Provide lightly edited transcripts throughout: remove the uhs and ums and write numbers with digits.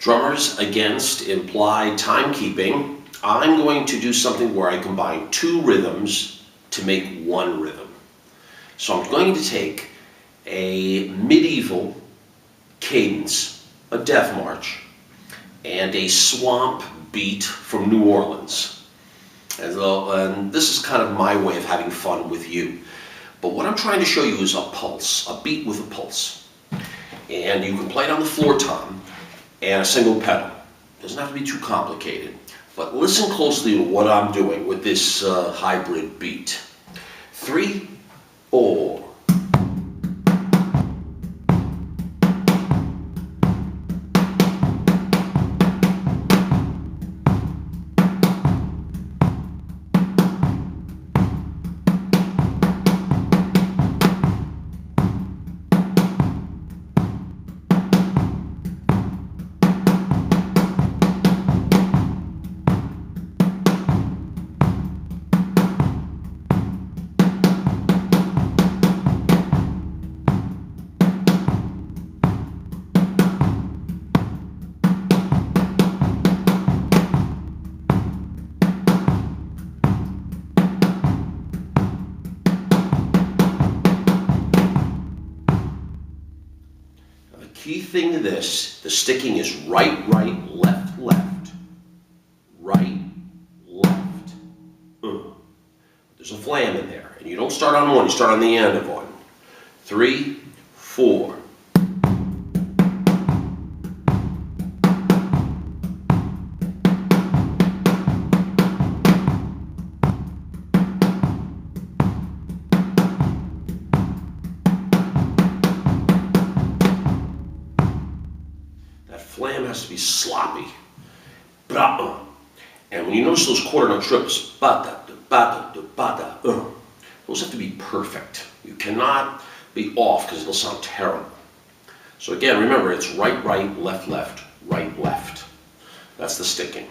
Drummers Against Implied Timekeeping. I'm going to do something where I combine two rhythms to make one rhythm. So I'm going to take a medieval cadence, a death march, and a swamp beat from New Orleans. And this is kind of my way of having fun with you. But what I'm trying to show you is a pulse, a beat with a pulse. And you can play it on the floor tom and a single pedal. It doesn't have to be too complicated. But listen closely to what I'm doing with this hybrid beat. 3, 4. Key thing to this, the sticking is right, right, left, left. Right, left. There's a flam in there. And you don't start on one, you start on the end of one. 3, 4. Flam has to be sloppy. And when you notice those quarter note triples, those have to be perfect. You cannot be off because it'll sound terrible. So again, remember, it's right, right, left, left, right, left. That's the sticking.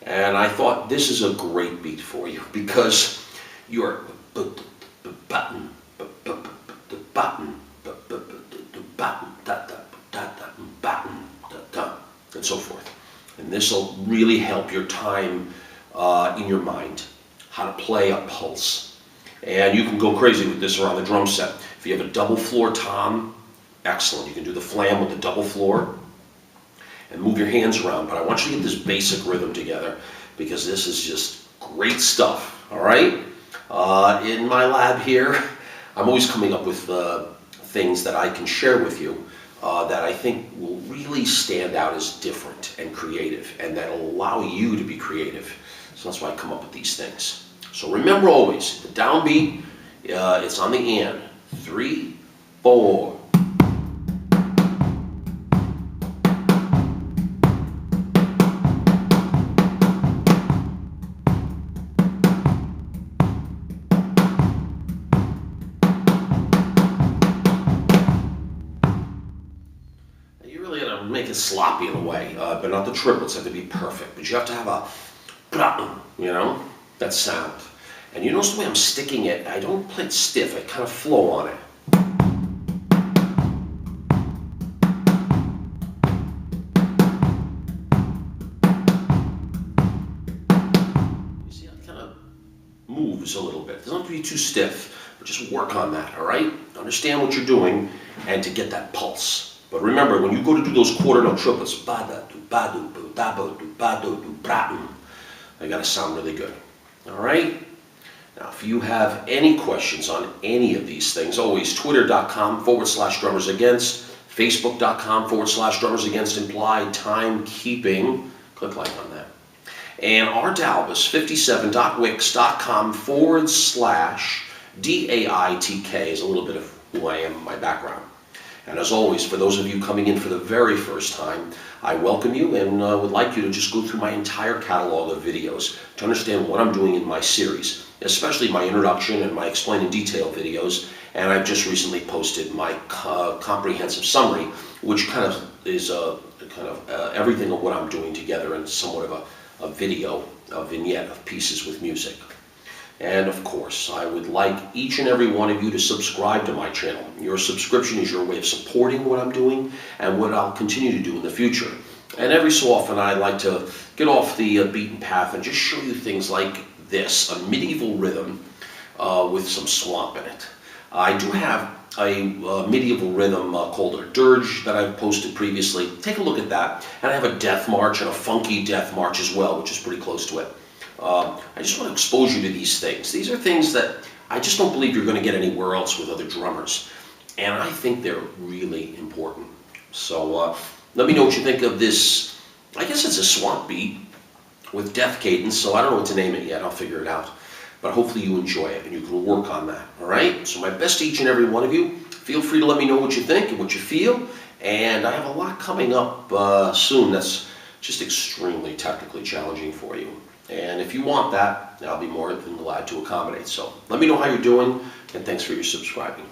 And I thought this is a great beat for you because you're button, and so forth. And this will really help your time in your mind, how to play a pulse. And you can go crazy with this around the drum set. If you have a double floor tom, excellent. You can do the flam with the double floor and move your hands around. But I want you to get this basic rhythm together because this is just great stuff, all right? In my lab here, I'm always coming up with things that I can share with you that I think will really stand out as different and creative, and that will allow you to be creative. So that's why I come up with these things. So remember always, the downbeat, it's on the and. 3, 4. Make it sloppy in a way, but not the triplets have to be perfect. But you have to have a, that sound. And you notice the way I'm sticking it, I don't play it stiff, I kind of flow on it. You see how it kind of moves a little bit. It doesn't have to be too stiff, but just work on that, all right? Understand what you're doing and to get that pulse. But remember, when you go to do those quarter note triplets, they gotta sound really good. All right? Now, if you have any questions on any of these things, always twitter.com/drummersagainst, facebook.com/drummersagainst implied timekeeping. Click like on that. And artalbus57.wix.com/DAITK is a little bit of who I am, my background. And as always, for those of you coming in for the very first time, I welcome you and would like you to just go through my entire catalog of videos to understand what I'm doing in my series, especially my introduction and my explain in detail videos. And I've just recently posted my comprehensive summary, which kind of is everything of what I'm doing together in somewhat of a video, a vignette of pieces with music. And of course, I would like each and every one of you to subscribe to my channel. Your subscription is your way of supporting what I'm doing and what I'll continue to do in the future. And every so often I like to get off the beaten path and just show you things like this, a medieval rhythm with some swamp in it. I do have a medieval rhythm called a dirge that I've posted previously. Take a look at that. And I have a death march and a funky death march as well, which is pretty close to it. I just want to expose you to these things. These are things that I just don't believe you're going to get anywhere else with other drummers. And I think they're really important. So let me know what you think of this. I guess it's a swamp beat with death cadence, so I don't know what to name it yet. I'll figure it out. But hopefully you enjoy it and you can work on that, all right? So my best to each and every one of you. Feel free to let me know what you think and what you feel. And I have a lot coming up soon that's just extremely technically challenging for you. And if you want that, I'll be more than glad to accommodate. So let me know how you're doing, and thanks for your subscribing.